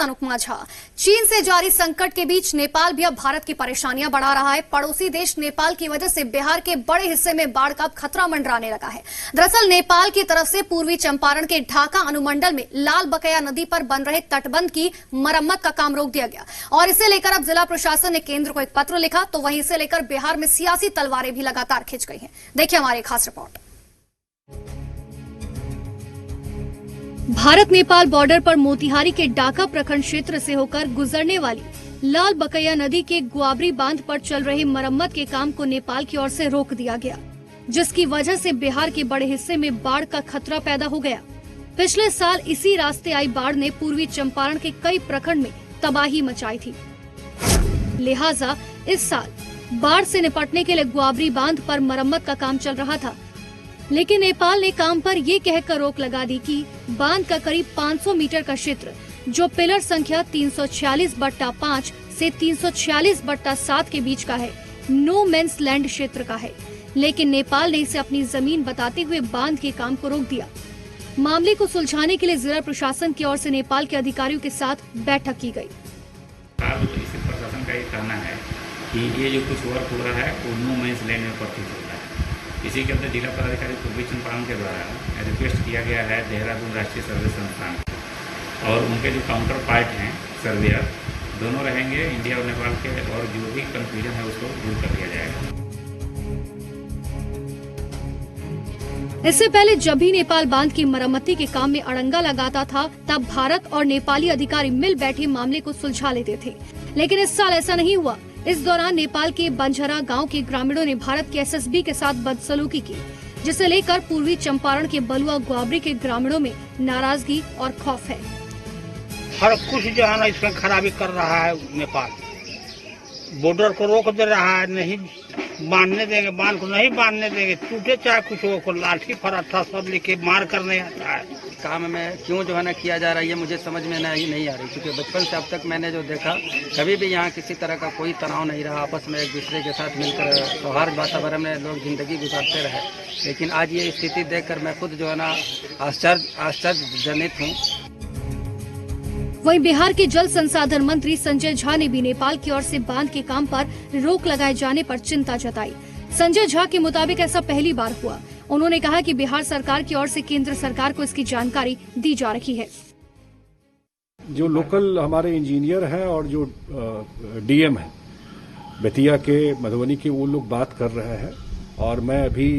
अनुपमा झा। चीन से जारी संकट के बीच नेपाल भी अब भारत की परेशानियां बढ़ा रहा है। पड़ोसी देश नेपाल की वजह से बिहार के बड़े हिस्से में बाढ़ का खतरा मंडराने लगा है। दरअसल नेपाल की तरफ से पूर्वी चंपारण के ढाका अनुमंडल में लाल बकैया नदी पर बन रहे तटबंध की मरम्मत का काम रोक दिया गया और इसे लेकर अब जिला प्रशासन ने केंद्र को एक पत्र लिखा, तो वहीं इसे लेकर बिहार में सियासी तलवारें भी लगातार खिंच गई हैं। देखिए हमारी खास रिपोर्ट। भारत नेपाल बॉर्डर पर मोतिहारी के डाका प्रखंड क्षेत्र से होकर गुजरने वाली लाल बकैया नदी के गुआबरी बांध पर चल रहे मरम्मत के काम को नेपाल की ओर से रोक दिया गया, जिसकी वजह से बिहार के बड़े हिस्से में बाढ़ का खतरा पैदा हो गया। पिछले साल इसी रास्ते आई बाढ़ ने पूर्वी चंपारण के कई प्रखंड में तबाही मचाई थी। लिहाजा इस साल बाढ़ से निपटने के लिए गुआबरी बांध पर मरम्मत का काम चल रहा था, लेकिन नेपाल ने काम पर ये कहकर रोक लगा दी कि बांध का करीब 500 मीटर का क्षेत्र, जो पिलर संख्या 346/5 से 346/7 के बीच का है, नो मेंस लैंड क्षेत्र का है। लेकिन नेपाल ने इसे अपनी जमीन बताते हुए बांध के काम को रोक दिया। मामले को सुलझाने के लिए जिला प्रशासन की ओर से नेपाल के अधिकारियों के साथ बैठक की गई। प्रशासन का ये कहना है कि ये जो कुछ वर्क हो रहा है वो नो मेंस लैंड में प्रति चल रहा है। इसी के अंदर जिला पदाधिकारी पूर्वी चंपारण के द्वारा रिक्वेस्ट किया गया है देहरादून राष्ट्रीय सर्वे संस्थान और उनके जो काउंटर पार्ट हैं सर्वेयर, दोनों रहेंगे इंडिया और नेपाल के, और जो भी कंफ्यूजन है उसको दूर कर दिया जाएगा। इससे पहले जब भी नेपाल बांध की मरम्मती के काम में अड़ंगा लगाता था, तब भारत और नेपाली अधिकारी मिल बैठे मामले को सुलझा लेते थे, लेकिन इस साल ऐसा नहीं हुआ। इस दौरान नेपाल के बंझरा गांव के ग्रामीणों ने भारत के एसएसबी के साथ बदसलूकी की, जिसे लेकर पूर्वी चंपारण के बलुआ गुआबरी के ग्रामीणों में नाराजगी और खौफ है। हर कुछ जो है ना इसमें खराबी कर रहा है नेपाल। बॉर्डर को रोक दे रहा है, नहीं बांधने देंगे, बांध को नहीं बांधने देंगे, टूटे चाहे कुछ हो, को लाठी फराठा सब लेके मार करने आता है। काम में क्यों जो है ना किया जा रहा है ये मुझे समझ में नहीं आ रही, क्योंकि बचपन से अब तक मैंने जो देखा कभी भी यहाँ किसी तरह का कोई तनाव नहीं रहा। आपस में एक दूसरे के साथ मिलकर सौहार्द वातावरण में लोग जिंदगी गुजारते रहे। लेकिन आज ये स्थिति देखकर मैं खुद जो है ना आश्चर्यजनित हूँ। वहीं बिहार के जल संसाधन मंत्री संजय झा ने भी नेपाल की ओर से बांध के काम पर रोक लगाए जाने पर चिंता जताई। संजय झा के मुताबिक ऐसा पहली बार हुआ। उन्होंने कहा कि बिहार सरकार की ओर से केंद्र सरकार को इसकी जानकारी दी जा रही है। जो लोकल हमारे इंजीनियर हैं और जो डीएम है बेतिया के, मधुबनी के, वो लोग बात कर रहे हैं और मैं अभी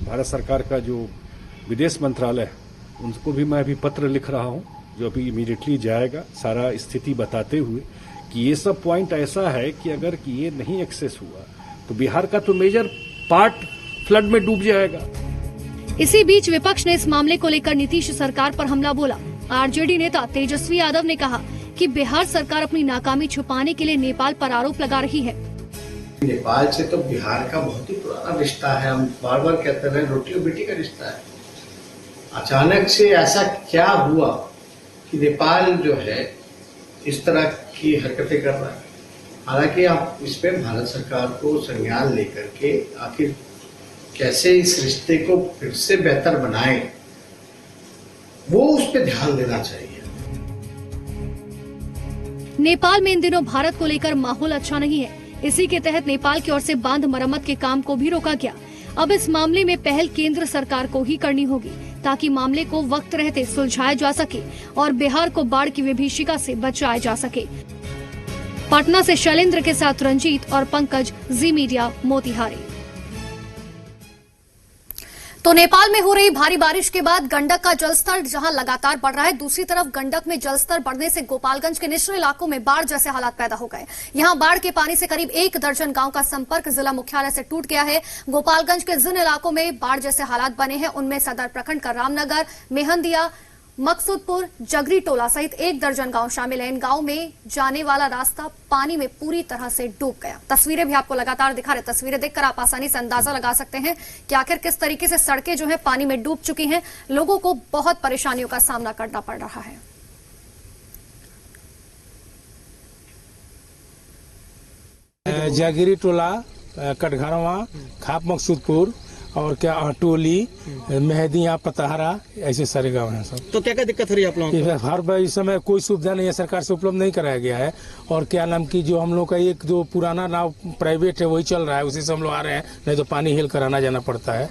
भारत सरकार का जो विदेश मंत्रालय है उनको भी मैं अभी पत्र लिख रहा हूं, जो अभी इमीडिएटली जाएगा, सारा स्थिति बताते हुए कि ये सब पॉइंट ऐसा है कि अगर ये नहीं एक्सेस हुआ तो बिहार का तो मेजर पार्ट फ्लड में डूब जाएगा। इसी बीच विपक्ष ने इस मामले को लेकर नीतीश सरकार पर हमला बोला। आरजेडी नेता तेजस्वी यादव ने कहा कि बिहार सरकार अपनी नाकामी छुपाने के लिए नेपाल पर आरोप लगा रही है। नेपाल से तो बिहार का बहुत ही पुराना रिश्ता है, हम बार बार कहते रहे रोटी और बेटी का रिश्ता है। अचानक से ऐसा क्या हुआ कि नेपाल जो है इस तरह की हरकतें कर रहा है। हालांकि आप इस पे भारत सरकार को संज्ञान लेकर के आखिर कैसे इस रिश्ते को फिर से बेहतर बनाए, वो उस पे ध्यान देना चाहिए। नेपाल में इन दिनों भारत को लेकर माहौल अच्छा नहीं है। इसी के तहत नेपाल की ओर से बांध मरम्मत के काम को भी रोका गया। अब इस मामले में पहल केंद्र सरकार को ही करनी होगी, ताकि मामले को वक्त रहते सुलझाया जा सके और बिहार को बाढ़ की विभीषिका से बचाया जा सके। पटना से शैलेंद्र के साथ रंजीत और पंकज, जी मीडिया, मोतिहारी। तो नेपाल में हो रही भारी बारिश के बाद गंडक का जलस्तर जहां लगातार बढ़ रहा है, दूसरी तरफ गंडक में जलस्तर बढ़ने से गोपालगंज के निचले इलाकों में बाढ़ जैसे हालात पैदा हो गए। यहां बाढ़ के पानी से करीब 1 दर्जन गांव का संपर्क जिला मुख्यालय से टूट गया है। गोपालगंज के जिन इलाकों में बाढ़ जैसे हालात बने हैं उनमें सदर प्रखंड का रामनगर, मेहंदिया, मकसूदपुर, जगरी टोला सहित 1 दर्जन गांव शामिल है। इन गांव में जाने वाला रास्ता पानी में पूरी तरह से डूब गया। तस्वीरें भी आपको लगातार दिखा रहे। तस्वीरें देखकर आप आसानी से अंदाजा लगा सकते हैं कि आखिर किस तरीके से सड़कें जो है पानी में डूब चुकी हैं। लोगों को बहुत परेशानियों का सामना करना पड़ रहा है। जगरी टोला, कटघरवा, खाप मकसूदपुर और क्या आटोली, मेहदिया, पतहरा, ऐसे सारे गांव हैं सब। तो क्या क्या दिक्कत हो रही है आप लोगों को? हर इस समय कोई सुविधा नहीं है, सरकार से उपलब्ध नहीं कराया गया है। और क्या नाम की जो हम लोग का एक जो पुराना नाव प्राइवेट है वही चल रहा है, उसी से हम लोग आ रहे हैं, नहीं तो पानी हिल कर आना जाना पड़ता है।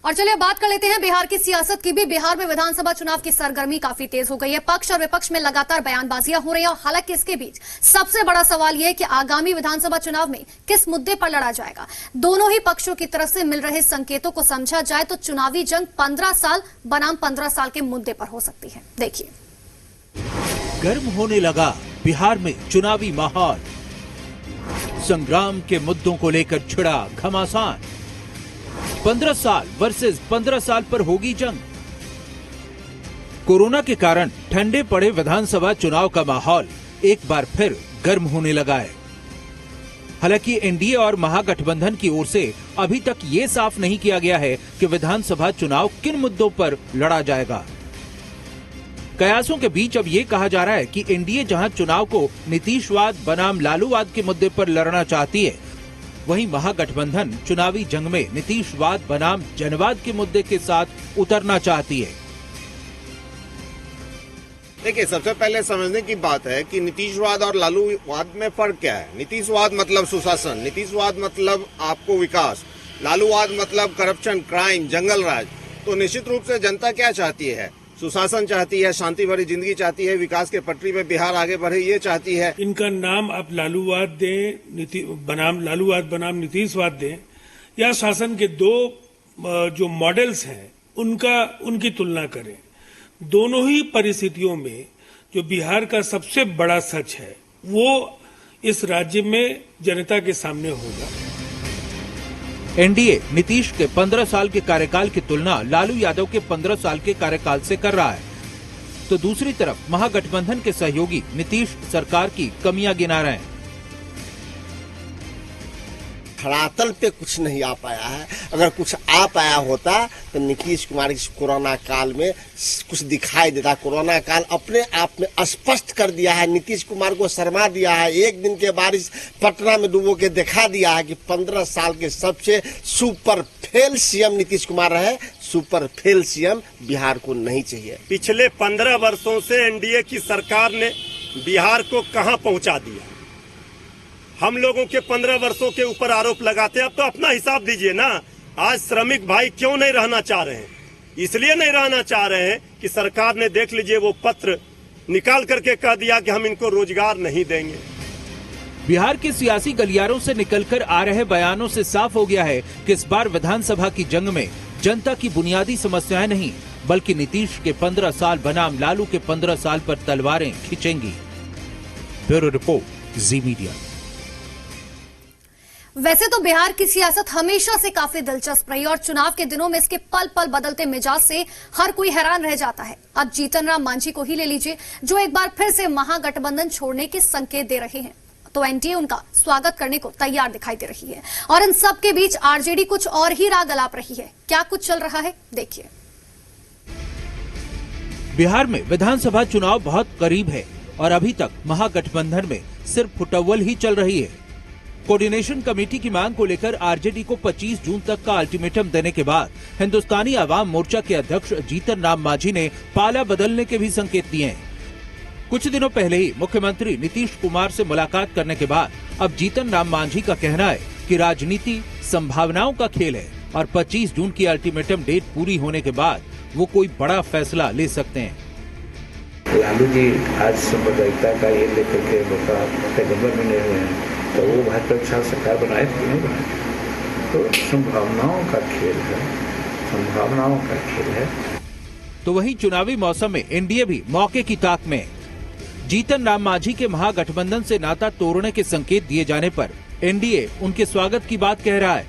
और चलिए बात कर लेते हैं बिहार की सियासत की भी। बिहार में विधानसभा चुनाव की सरगर्मी काफी तेज हो गई है। पक्ष और विपक्ष में लगातार बयानबाजियां हो रही हैं और हालांकि इसके बीच सबसे बड़ा सवाल यह है कि आगामी विधानसभा चुनाव में किस मुद्दे पर लड़ा जाएगा। दोनों ही पक्षों की तरफ से मिल रहे संकेतों को समझा जाए तो चुनावी जंग 15 साल बनाम 15 साल के मुद्दे पर हो सकती है। देखिए, गर्म होने लगा बिहार में चुनावी माहौल। संग्राम के मुद्दों को लेकर छिड़ा घमासान। 15 साल वर्सेस 15 साल पर होगी जंग। कोरोना के कारण ठंडे पड़े विधानसभा चुनाव का माहौल एक बार फिर गर्म होने लगा है। हालांकि एनडीए और महागठबंधन की ओर से अभी तक ये साफ नहीं किया गया है कि विधानसभा चुनाव किन मुद्दों पर लड़ा जाएगा। कयासों के बीच अब ये कहा जा रहा है कि एनडीए जहां चुनाव को नीतीशवाद बनाम लालूवाद के मुद्दे पर लड़ना चाहती है, वहीं महागठबंधन चुनावी जंग में नीतीशवाद बनाम जनवाद के मुद्दे के साथ उतरना चाहती है। देखिए, सबसे पहले समझने की बात है कि नीतीशवाद और लालूवाद में फर्क क्या है। नीतीशवाद मतलब सुशासन, नीतीशवाद मतलब आपको विकास, लालूवाद मतलब करप्शन, क्राइम, जंगल राज। तो निश्चित रूप से जनता क्या चाहती है? सुशासन चाहती है, शांति भरी जिंदगी चाहती है, विकास के पटरी पे बिहार आगे बढ़े ये चाहती है। इनका नाम आप लालूवाद दें, लालूवाद बनाम नीतीशवाद दें, या शासन के दो जो मॉडल्स हैं उनकी तुलना करें। दोनों ही परिस्थितियों में जो बिहार का सबसे बड़ा सच है वो इस राज्य में जनता के सामने होगा। एनडीए नीतीश के 15 साल के कार्यकाल की तुलना लालू यादव के 15 साल के कार्यकाल से कर रहा है, तो दूसरी तरफ महागठबंधन के सहयोगी नीतीश सरकार की कमियां गिना रहे हैं। धरातल पे कुछ नहीं आ पाया है। अगर कुछ आ पाया होता तो नीतीश कुमार इस कोरोना काल में कुछ दिखाई देता। कोरोना काल अपने आप में स्पष्ट कर दिया है, नीतीश कुमार को शर्मा दिया है। एक दिन के बारिश पटना में डूबो के दिखा दिया है कि 15 साल के सबसे super fail CM Nitish Kumar रहे। सुपर फेल सीएम बिहार को नहीं चाहिए। पिछले 15 वर्षों से एनडीए की सरकार ने बिहार को कहां पहुंचा दिया। हम लोगों के 15 वर्षों के ऊपर आरोप लगाते हैं, अब तो अपना हिसाब दीजिए ना। आज श्रमिक भाई क्यों नहीं रहना चाह रहे हैं? इसलिए नहीं रहना चाह रहे हैं कि सरकार ने, देख लीजिए, वो पत्र निकाल करके कह दिया कि हम इनको रोजगार नहीं देंगे। बिहार के सियासी गलियारों से निकलकर आ रहे बयानों से साफ हो गया है कि इस बार विधानसभा की जंग में जनता की बुनियादी समस्याएं नहीं, बल्कि नीतीश के 15 साल बनाम लालू के 15 साल पर तलवारें खींचेंगी। ब्यूरो रिपोर्ट, जी मीडिया। वैसे तो बिहार की सियासत हमेशा से काफी दिलचस्प रही और चुनाव के दिनों में इसके पल पल बदलते मिजाज से हर कोई हैरान रह जाता है। अब जीतन राम मांझी को ही ले लीजिए, जो एक बार फिर से महागठबंधन छोड़ने के संकेत दे रहे हैं, तो एनडीए उनका स्वागत करने को तैयार दिखाई दे रही है। और इन सब के बीच आरजेडी कुछ और ही राग अलाप रही है। क्या कुछ चल रहा है, देखिए। बिहार में विधानसभा चुनाव बहुत करीब है और अभी तक महागठबंधन में सिर्फ फुटअव्वल ही चल रही है। कोऑर्डिनेशन कमेटी की मांग को लेकर आरजेडी को 25 जून तक का अल्टीमेटम देने के बाद हिंदुस्तानी आवाम मोर्चा के अध्यक्ष जीतन राम मांझी ने पाला बदलने के भी संकेत दिए हैं। कुछ दिनों पहले ही मुख्यमंत्री नीतीश कुमार से मुलाकात करने के बाद अब जीतन राम मांझी का कहना है कि राजनीति संभावनाओं का खेल है और 25 जून की अल्टीमेटम डेट पूरी होने के बाद वो कोई बड़ा फैसला ले सकते हैं। लालू जी आज सांप्रदायिकता का ये लेकर के पैगंबर बने हुए हैं, तो वो भाजपा के साथ सरकार बनाए तो नहीं बनाए। तो संभावनाओं का खेल है, संभावनाओं का खेल है। तो वहीं चुनावी मौसम में एनडीए भी मौके की ताक में। जीतन राम मांझी के महागठबंधन से नाता तोड़ने के संकेत दिए जाने पर एनडीए उनके स्वागत की बात कह रहा है।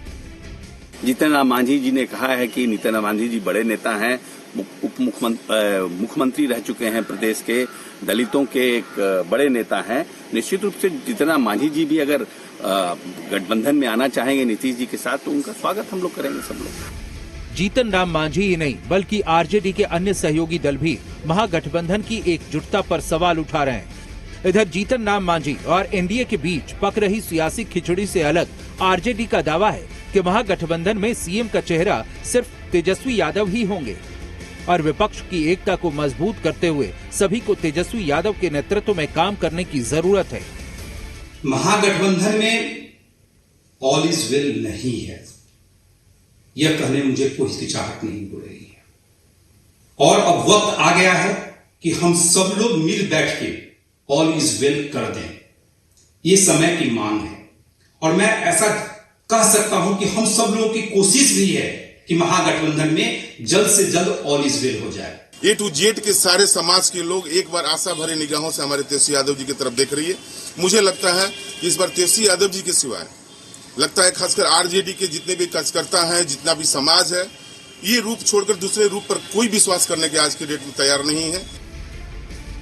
जीतन राम मांझी जी ने कहा है कि जीतन राम मांझी जी बड़े नेता हैं, उप मुख्यमंत्री रह चुके हैं, प्रदेश के दलितों के एक बड़े नेता हैं। निश्चित रूप से जीतन राम मांझी जी भी अगर गठबंधन में आना चाहेंगे नीतीश जी के साथ, तो उनका स्वागत हम लोग करेंगे सब लोग। जीतन राम मांझी ही नहीं बल्कि आरजेडी के अन्य सहयोगी दल भी महागठबंधन की एकजुटता पर सवाल उठा रहे हैं। इधर जीतन राम मांझी और एनडीए के बीच पक रही सियासी खिचड़ी से अलग आरजेडी का दावा है कि महागठबंधन में सीएम का चेहरा सिर्फ तेजस्वी यादव ही होंगे और विपक्ष की एकता को मजबूत करते हुए सभी को तेजस्वी यादव के नेतृत्व में काम करने की जरूरत है। महागठबंधन में ऑल इज वेल नहीं है, यह कहने मुझे कोई हिचकिचाहट नहीं हो रही है और अब वक्त आ गया है कि हम सब लोग मिल बैठ के ऑल इज वेल कर दें। ये समय की मांग है और मैं ऐसा कह सकता हूं कि हम सब लोगों की कोशिश भी है कि महागठबंधन में जल्द से जल्द ऑल इज वेल हो जाए। ए टू जेड के सारे समाज के लोग एक बार आशा भरे निगाहों से हमारे तेजस्वी यादव जी की तरफ देख रही है। मुझे लगता है कि इस बार तेजस्वी यादव जी के सिवाय लगता है खासकर आरजेडी के जितने भी कार्यकर्ता हैं, जितना भी समाज है, ये रूप छोड़कर दूसरे रूप पर कोई विश्वास करने के आज के डेट में तैयार नहीं है।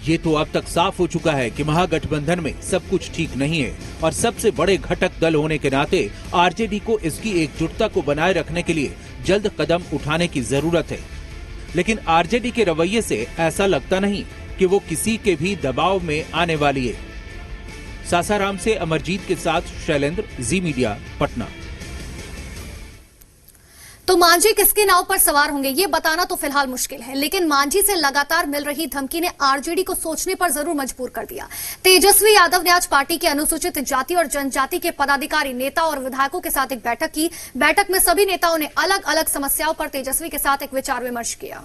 ये तो अब तक साफ हो चुका है कि महागठबंधन में सब कुछ ठीक नहीं है और सबसे बड़े घटक दल होने के नाते आरजेडी को इसकी एकजुटता को बनाए रखने के लिए जल्द कदम उठाने की जरूरत है। लेकिन आरजेडी के रवैये से ऐसा लगता नहीं कि वो किसी के भी दबाव में आने वाली है। सासाराम से अमरजीत के साथ शैलेंद्र, जी मीडिया, पटना। तो मांझी किसकी नाव पर सवार होंगे ये बताना तो फिलहाल मुश्किल है, लेकिन मांझी से लगातार मिल रही धमकी ने आरजेडी को सोचने पर जरूर मजबूर कर दिया। तेजस्वी यादव ने आज पार्टी के अनुसूचित जाति और जनजाति के पदाधिकारी, नेता और विधायकों के साथ एक बैठक की। बैठक में सभी नेताओं ने अलग अलग समस्याओं पर तेजस्वी के साथ एक विचार विमर्श किया।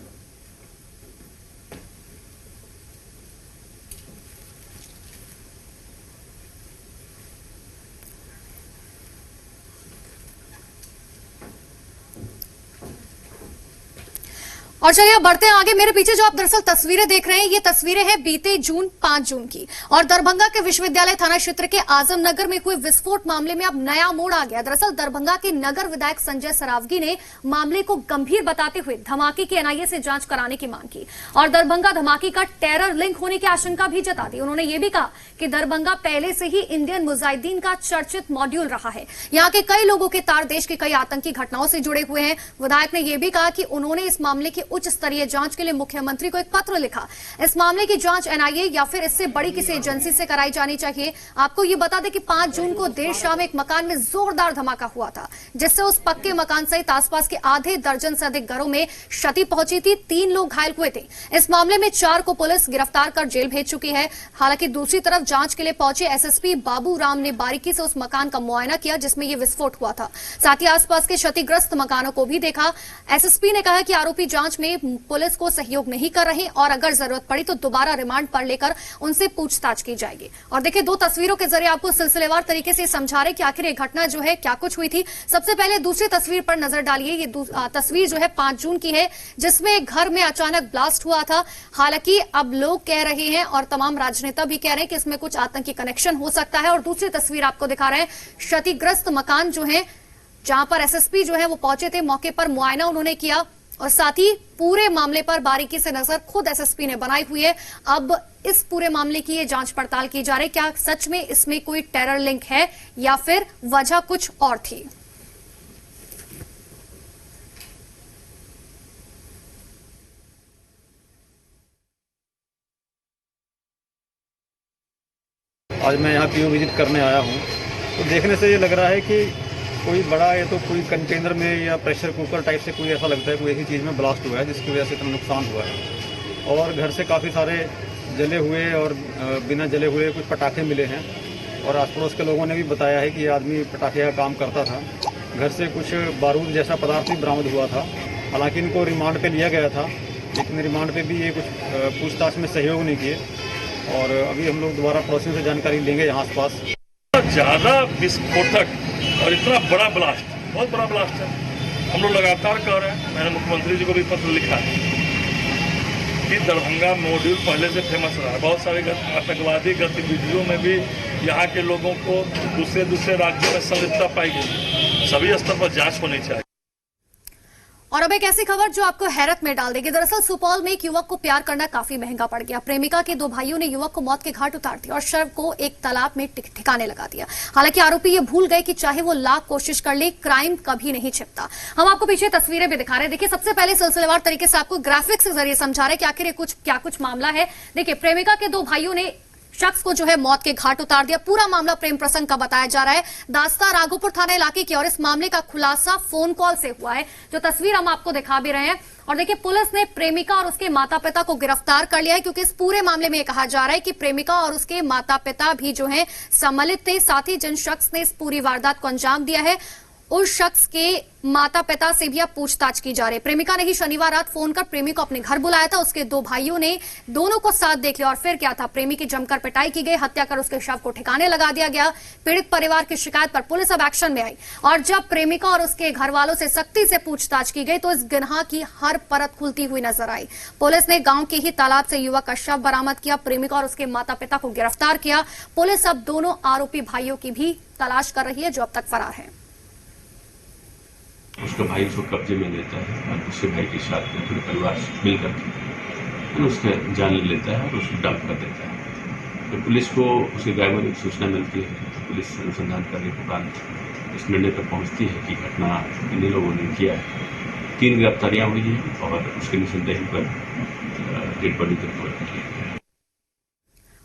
और चलिए अब बढ़ते हैं आगे। मेरे पीछे जो आप दरअसल तस्वीरें देख रहे हैं, ये तस्वीरें हैं बीते 5 जून की और दरभंगा के विश्वविद्यालय थाना क्षेत्र के आजमनगर में हुए विस्फोट मामले में अब नया मोड़ आ गया। दरअसल दरभंगा के नगर विधायक संजय सरावगी ने मामले को गंभीर बताते हुए धमाके की एनआईए से जांच कराने की मांग की और दरभंगा धमाके का टेरर लिंक होने की आशंका भी जता दी। उन्होंने ये भी कहा कि दरभंगा पहले से ही इंडियन मुजाहिदीन का चर्चित मॉड्यूल रहा है। यहाँ के कई लोगों के तार देश की कई आतंकी घटनाओं से जुड़े हुए हैं। विधायक ने यह भी कहा कि उन्होंने इस मामले की उच्च स्तरीय जांच के लिए मुख्यमंत्री को एक पत्र लिखा। इस मामले की जांच एनआईए या फिर इससे बड़ी किसी एजेंसी से कराई जानी चाहिए। आपको ये बता दें कि 5 जून को देर शाम एक मकान में जोरदार धमाका हुआ था, जिससे उस पक्के मकान सहित आसपास के आधे दर्जन से अधिक घरों में क्षति पहुंची थी। 3 लोग घायल हुए थे। इस मामले में 4 को पुलिस गिरफ्तार कर जेल भेज चुकी है। हालांकि दूसरी तरफ जांच के लिए पहुंचे एसएसपी बाबू राम ने बारीकी से उस मकान का मुआयना किया जिसमें यह विस्फोट हुआ था। साथ ही आसपास के क्षतिग्रस्त मकानों को भी देखा। एसएसपी ने कहा कि आरोपी जांच में पुलिस को सहयोग नहीं कर रहे और अगर जरूरत पड़ी तो दोबारा रिमांड पर लेकर उनसे पूछताछ की जाएगी। और देखिए 2 तस्वीरों के जरिए आपको सिलसिलेवार तरीके से समझा रहे कि आखिर ये घटना जो है क्या कुछ हुई थी। सबसे पहले दूसरी तस्वीर पर नजर डालिए। ये तस्वीर जो है 5 जून की है, जिसमें एक घर में अचानक ब्लास्ट हुआ था। हालांकि अब लोग कह रहे हैं और तमाम राजनेता भी कह रहे हैं कि इसमें कुछ आतंकी कनेक्शन हो सकता है। और दूसरी तस्वीर आपको दिखा रहे हैं क्षतिग्रस्त मकान जो है, जहां पर एसएसपी जो है वो पहुंचे थे, मौके पर मुआयना उन्होंने किया और साथ ही पूरे मामले पर बारीकी से नजर खुद एसएसपी ने बनाई हुई है। अब इस पूरे मामले की ये जांच पड़ताल की जा रही है, क्या सच में इसमें कोई टेरर लिंक है या फिर वजह कुछ और थी। आज मैं यहाँ पीओ विजिट करने आया हूँ, तो देखने से ये लग रहा है कि कोई बड़ा या तो कोई कंटेनर में या प्रेशर कुकर टाइप से कोई ऐसा लगता है कोई ऐसी चीज़ में ब्लास्ट हुआ है जिसकी वजह से इतना नुकसान हुआ है। और घर से काफ़ी सारे जले हुए और बिना जले हुए कुछ पटाखे मिले हैं और आस पड़ोस के लोगों ने भी बताया है कि ये आदमी पटाखे का काम करता था। घर से कुछ बारूद जैसा पदार्थ भी बरामद हुआ था। हालांकि इनको रिमांड पे लिया गया था, लेकिन रिमांड पे भी ये कुछ पूछताछ में सहयोग नहीं किए और अभी हम लोग दोबारा पड़ोसियों से जानकारी लेंगे यहाँ आसपास। ज़्यादा विस्फोटक और इतना बड़ा ब्लास्ट, बहुत बड़ा ब्लास्ट है। हम लोग लगातार कह रहे हैं, मैंने मुख्यमंत्री जी को भी पत्र लिखा है कि दरभंगा मॉड्यूल पहले से फेमस रहा है। बहुत सारे आतंकवादी गतिविधियों में भी यहाँ के लोगों को दूसरे राज्यों में संलिप्तता पाई गई। सभी स्तर पर जांच होनी चाहिए। और अब एक ऐसी खबर जो आपको हैरत में डाल देगी। दरअसल सुपौल में एक युवक को प्यार करना काफी महंगा पड़ गया। प्रेमिका के 2 भाइयों ने युवक को मौत के घाट उतार दिया और शव को एक तालाब में ठिकाने लगा दिया। हालांकि आरोपी ये भूल गए कि चाहे वो लाख कोशिश कर ले, क्राइम कभी नहीं छिपता। हम आपको पीछे तस्वीरें भी दिखा रहे हैं। देखिए सबसे पहले सिलसिलेवार तरीके से आपको ग्राफिक्स के जरिए समझा रहे हैं कि आखिर क्या कुछ मामला है। देखिए प्रेमिका के 2 भाइयों ने शख्स को जो है मौत के घाट उतार दिया। पूरा मामला प्रेम प्रसंग का बताया जा रहा है। दास्ता राघोपुर थाना इलाके की और इस मामले का खुलासा फोन कॉल से हुआ है, जो तस्वीर हम आपको दिखा भी रहे हैं। और देखिए, पुलिस ने प्रेमिका और उसके माता पिता को गिरफ्तार कर लिया है, क्योंकि इस पूरे मामले में कहा जा रहा है कि प्रेमिका और उसके माता पिता भी जो है सम्मिलित थे। साथ ही जिन शख्स ने इस पूरी वारदात को अंजाम दिया है, उस शख्स के माता पिता से भी अब पूछताछ की जा रही है। प्रेमिका ने ही शनिवार रात फोन कर प्रेमी को अपने घर बुलाया था। उसके 2 भाइयों ने दोनों को साथ देख लिया और फिर क्या था, प्रेमी की जमकर पिटाई की गई, हत्या कर उसके शव को ठिकाने लगा दिया गया। पीड़ित परिवार की शिकायत पर पुलिस अब एक्शन में आई और जब प्रेमिका और उसके घर वालों से सख्ती से पूछताछ की गई तो इस गुनाह की हर परत खुलती हुई नजर आई। पुलिस ने गांव के ही तालाब से युवक का शव बरामद किया, प्रेमिका और उसके माता पिता को गिरफ्तार किया। पुलिस अब दोनों आरोपी भाइयों की भी तलाश कर रही है, जो अब तक फरार है। उसका भाई उसको कब्जे में लेता है और दूसरे भाई के साथ में पूरे परिवार से मिलकर के उसका जान ले लेता है और उसको डंप कर देता है। तो पुलिस को उसके ड्राइवर की सूचना मिलती है तो पुलिस अनुसंधान करने के बाद इस निर्णय पर पहुंचती है कि घटना इन्हीं लोगों ने किया है। 3 गिरफ्तारियां हुई हैं और उसके निसंदेही पर डेड बॉडी को रिकवर किया गया।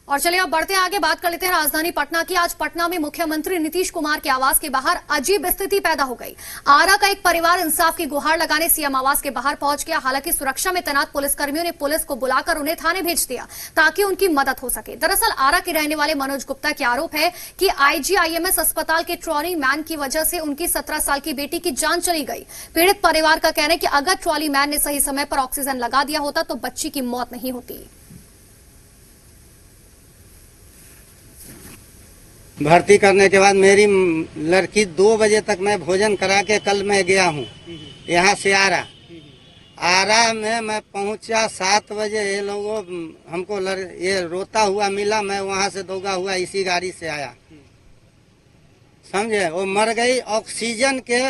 और चलिए अब बढ़ते हैं आगे, बात कर लेते हैं राजधानी पटना की। आज पटना में मुख्यमंत्री नीतीश कुमार के आवास के बाहर अजीब स्थिति पैदा हो गई। आरा का एक परिवार इंसाफ की गुहार लगाने सीएम आवास के बाहर पहुंच गया। हालांकि सुरक्षा में तैनात पुलिसकर्मियों ने पुलिस को बुलाकर उन्हें थाने भेज दिया ताकि उनकी मदद हो सके। दरअसल आरा के रहने वाले मनोज गुप्ता के आरोप है कि IGIMS अस्पताल के ट्रॉली मैन की वजह से उनकी 17 साल की बेटी की जान चली गई। पीड़ित परिवार का कहना है कि अगर ट्रॉली मैन ने सही समय पर ऑक्सीजन लगा दिया होता तो बच्ची की मौत नहीं होती। भर्ती करने के बाद मेरी लड़की 2 बजे तक मैं भोजन करा के कल मैं गया हूँ यहाँ से आरा में मैं पहुँचा 7 बजे। ये लोगों हमको ये रोता हुआ मिला, मैं वहाँ से दौड़ा हुआ इसी गाड़ी से आया, समझे। वो मर गई ऑक्सीजन के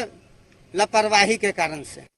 लापरवाही के कारण से।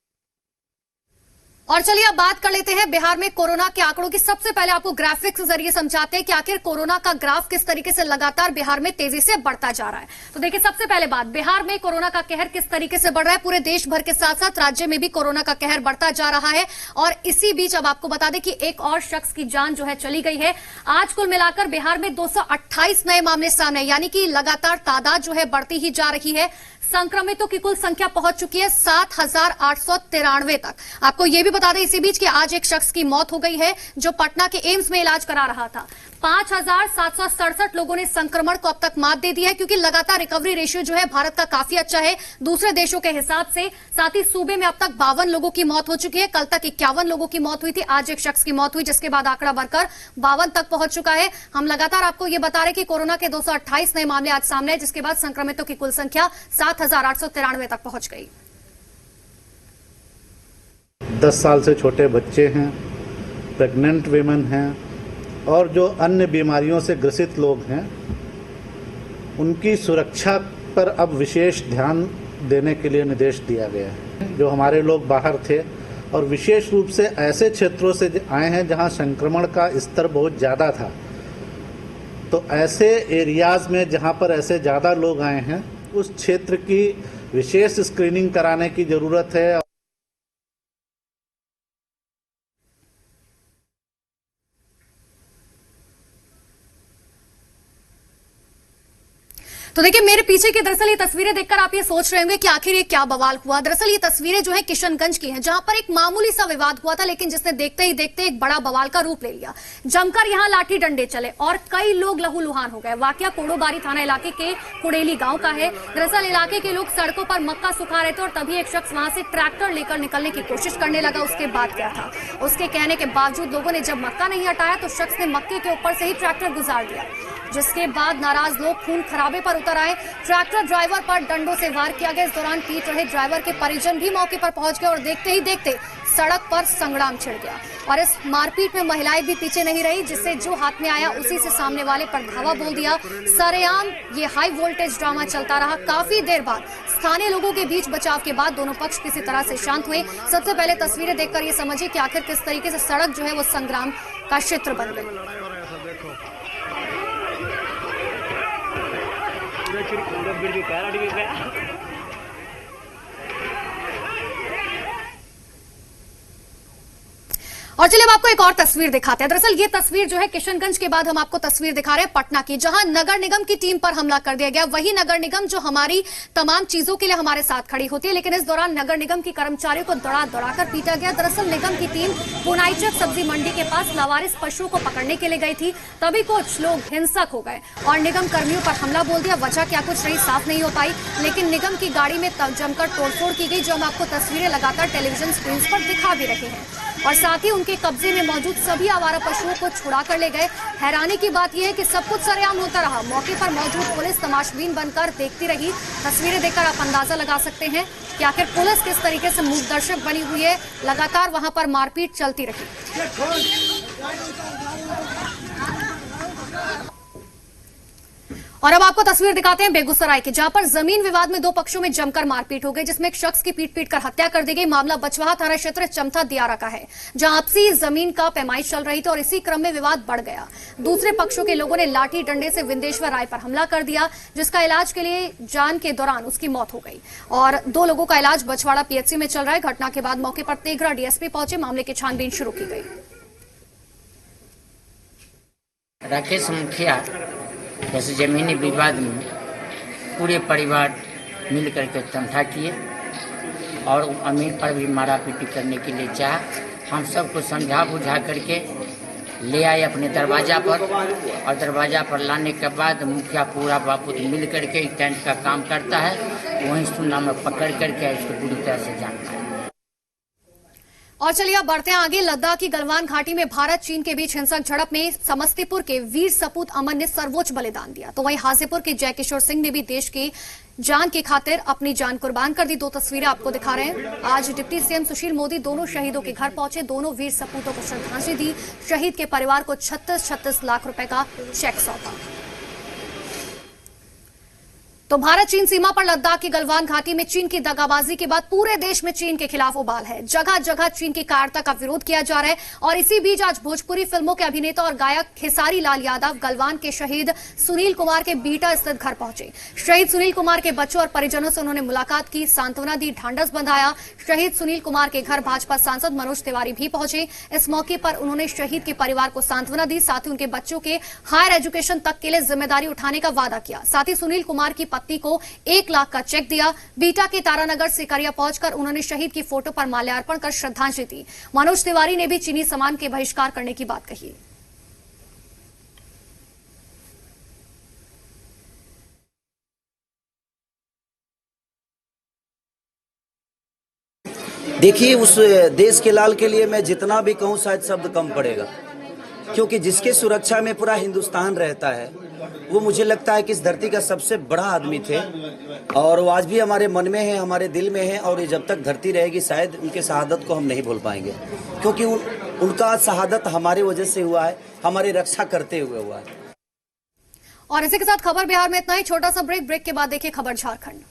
और चलिए अब बात कर लेते हैं बिहार में कोरोना के आंकड़ों की। सबसे पहले आपको ग्राफिक्स के जरिए समझाते हैं कि आखिर कोरोना का ग्राफ किस तरीके से लगातार बिहार में तेजी से बढ़ता जा रहा है। तो देखिए, सबसे पहले बात, बिहार में कोरोना का कहर किस तरीके से बढ़ रहा है। पूरे देश भर के साथ साथ राज्य में भी कोरोना का कहर बढ़ता जा रहा है। और इसी बीच अब आपको बता दें कि एक और शख्स की जान जो है चली गई है। आज कुल मिलाकर बिहार में 228 नए मामले सामने, यानी कि लगातार तादाद जो है बढ़ती ही जा रही है। संक्रमितों की कुल संख्या पहुंच चुकी है 7,893 तक। आपको यह भी बता दें इसी बीच कि आज एक शख्स की मौत हो गई है जो पटना के एम्स में इलाज करा रहा था। 5,767 लोगों ने संक्रमण को अब तक मात दे दी है, क्योंकि लगातार रिकवरी रेशियो जो है भारत का काफी अच्छा है दूसरे देशों के हिसाब से। साथ ही सूबे में अब तक 52 लोगों की मौत हो चुकी है। कल तक 51 लोगों की मौत हुई थी, आज एक शख्स की मौत हुई, जिसके बाद आंकड़ा बढ़कर 52 तक पहुंच चुका है। हम लगातार आपको ये बता रहे कि कोरोना के 228 नए मामले आज सामने आए, जिसके बाद संक्रमितों की कुल संख्या 7,893 तक पहुंच गई। 10 साल से छोटे बच्चे हैं, प्रेग्नेंट वीमेन हैं और जो अन्य बीमारियों से ग्रसित लोग हैं, उनकी सुरक्षा पर अब विशेष ध्यान देने के लिए निर्देश दिया गया है। जो हमारे लोग बाहर थे और विशेष रूप से ऐसे क्षेत्रों से आए हैं जहां संक्रमण का स्तर बहुत ज़्यादा था, तो ऐसे एरियाज़ में जहां पर ऐसे ज़्यादा लोग आए हैं, उस क्षेत्र की विशेष स्क्रीनिंग कराने की ज़रूरत है। तो देखिए, मेरे पीछे की दरअसल ये तस्वीरें देखकर आप ये सोच रहे होंगे कि आखिर ये क्या बवाल हुआ। दरअसल ये तस्वीरें जो है किशनगंज की हैं, जहां पर एक मामूली सा विवाद हुआ था, लेकिन जिसने देखते ही देखते एक बड़ा बवाल का रूप ले लिया। जमकर यहां लाठी डंडे चले और कई लोग लहूलुहान हो गए। वाकया कोडोबारी थाना इलाके के कुड़ेली गांव का है। दरअसल इलाके के लोग सड़कों पर मक्का सुखा रहे थे और तभी एक शख्स वहां से ट्रैक्टर लेकर निकलने की कोशिश करने लगा। उसके बाद क्या था, उसके कहने के बावजूद लोगों ने जब मक्का नहीं हटाया तो शख्स ने मक्के के ऊपर से ही ट्रैक्टर गुजार दिया, जिसके बाद नाराज लोग खून खराबे पर उतर आए। ट्रैक्टर ड्राइवर पर डंडों से वार किया गया। इस दौरान पीट रहे ड्राइवर के परिजन भी मौके पर पहुंच गए और देखते ही देखते सड़क पर संग्राम छिड़ गया। और इस मारपीट में महिलाएं भी पीछे नहीं रही, जिससे जो हाथ में आया उसी से सामने वाले पर धावा बोल दिया। सरेआम ये हाई वोल्टेज ड्रामा चलता रहा। काफी देर बाद स्थानीय लोगों के बीच बचाव के बाद दोनों पक्ष किसी तरह से शांत हुए। सबसे पहले तस्वीरें देखकर ये समझिए कि आखिर किस तरीके से सड़क जो है वो संग्राम का क्षेत्र बन गई। और चलिए अब आपको एक और तस्वीर दिखाते हैं। दरअसल ये तस्वीर जो है किशनगंज के बाद हम आपको तस्वीर दिखा रहे हैं पटना की, जहां नगर निगम की टीम पर हमला कर दिया गया। वही नगर निगम जो हमारी तमाम चीजों के लिए हमारे साथ खड़ी होती है, लेकिन इस दौरान नगर निगम के कर्मचारियों को दौड़ाकर पीटा गया। दरअसल निगम की टीम पुनाईचक सब्जी मंडी के पास लावारिस पशुओं को पकड़ने के लिए गई थी, तभी कुछ लोग हिंसक हो गए और निगम कर्मियों पर हमला बोल दिया। वजह क्या कुछ रही साफ नहीं हो पाई, लेकिन निगम की गाड़ी में जमकर तोड़फोड़ की गई, जो हम आपको तस्वीरें लगातार टेलीविजन स्क्रीन पर दिखा भी रहे हैं। और साथ ही उनके कब्जे में मौजूद सभी आवारा पशुओं को छुड़ा कर ले गए। हैरानी की बात यह है कि सब कुछ सरेआम होता रहा। मौके पर मौजूद पुलिस तमाशबीन बनकर देखती रही। तस्वीरें देखकर आप अंदाजा लगा सकते हैं कि आखिर पुलिस किस तरीके से मूक दर्शक बनी हुई है। लगातार वहां पर मारपीट चलती रही। और अब आपको तस्वीर दिखाते हैं बेगूसराय की, जहां पर जमीन विवाद में दो पक्षों में जमकर मारपीट हो गई, जिसमें एक शख्स की पीट कर हत्या कर दी गई। मामला बचवाहा थाना क्षेत्र चमथा दियारा का है, जहां आपसी जमीन का पैमाइश चल रही थी और इसी क्रम में विवाद बढ़ गया। दूसरे पक्षों के लोगों ने लाठी डंडे से विंदेश्वर राय पर हमला कर दिया, जिसका इलाज के लिए जान के दौरान उसकी मौत हो गई और दो लोगों का इलाज बछवाड़ा पीएचसी में चल रहा है। घटना के बाद मौके पर तेघरा डीएसपी पहुंचे, मामले की छानबीन शुरू की गई। राकेश मुखिया जैसे जमीनी विवाद में पूरे परिवार मिल करके तंठा किए और अमीर पर भी मारा पीटी करने के लिए चाह। हम सबको समझा बुझा करके ले आए अपने दरवाजा पर, और दरवाजा पर लाने के बाद मुखिया पूरा बापू मिल करके टेंट का काम करता है, वहीं सुनना में पकड़ करके इसको पूरी तरह से जानता है। और चलिए अब बढ़ते हैं आगे। लद्दाख की गलवान घाटी में भारत चीन के बीच हिंसक झड़प में समस्तीपुर के वीर सपूत अमन ने सर्वोच्च बलिदान दिया, तो वहीं हाजीपुर के जय किशोर सिंह ने भी देश की जान की खातिर अपनी जान कुर्बान कर दी। दो तस्वीरें आपको दिखा रहे हैं। आज डिप्टी सीएम सुशील मोदी दोनों शहीदों के घर पहुंचे, दोनों वीर सपूतों को श्रद्धांजलि दी। शहीद के परिवार को 36 लाख रुपए का चेक सौंपा। तो भारत चीन सीमा पर लद्दाख की गलवान घाटी में चीन की दगाबाजी के बाद पूरे देश में चीन के खिलाफ उबाल है। जगह जगह चीन की कायरता का विरोध किया जा रहा है और इसी बीच आज भोजपुरी फिल्मों के अभिनेता और गायक खेसारी लाल यादव गलवान के शहीद सुनील कुमार के बीटा स्थित घर पहुंचे। शहीद सुनील कुमार के बच्चों और परिजनों से उन्होंने मुलाकात की, सांत्वना दी, ढांढस बंधाया। शहीद सुनील कुमार के घर भाजपा सांसद मनोज तिवारी भी पहुंचे। इस मौके पर उन्होंने शहीद के परिवार को सांत्वना दी, साथ ही उनके बच्चों के हायर एजुकेशन तक के लिए जिम्मेदारी उठाने का वादा किया। साथ ही सुनील कुमार की पत्नी को 1 लाख का चेक दिया। बीटा के तारानगर सिकरिया पहुंचकर उन्होंने शहीद की फोटो पर माल्यार्पण कर श्रद्धांजलि दी। मनोज तिवारी ने भी चीनी सामान के बहिष्कार करने की बात कही। देखिए, उस देश के लाल के लिए मैं जितना भी कहूं शायद शब्द कम पड़ेगा, क्योंकि जिसके सुरक्षा में पूरा हिंदुस्तान रहता है, वो मुझे लगता है कि इस धरती का सबसे बड़ा आदमी थे और वो आज भी हमारे मन में है, हमारे दिल में है। और ये जब तक धरती रहेगी शायद उनके शहादत को हम नहीं भूल पाएंगे, क्योंकि उनका शहादत हमारे वजह से हुआ है, हमारी रक्षा करते हुए हुआ है। और इसी के साथ खबर बिहार में इतना ही। छोटा सा ब्रेक के बाद देखिए खबर झारखंड।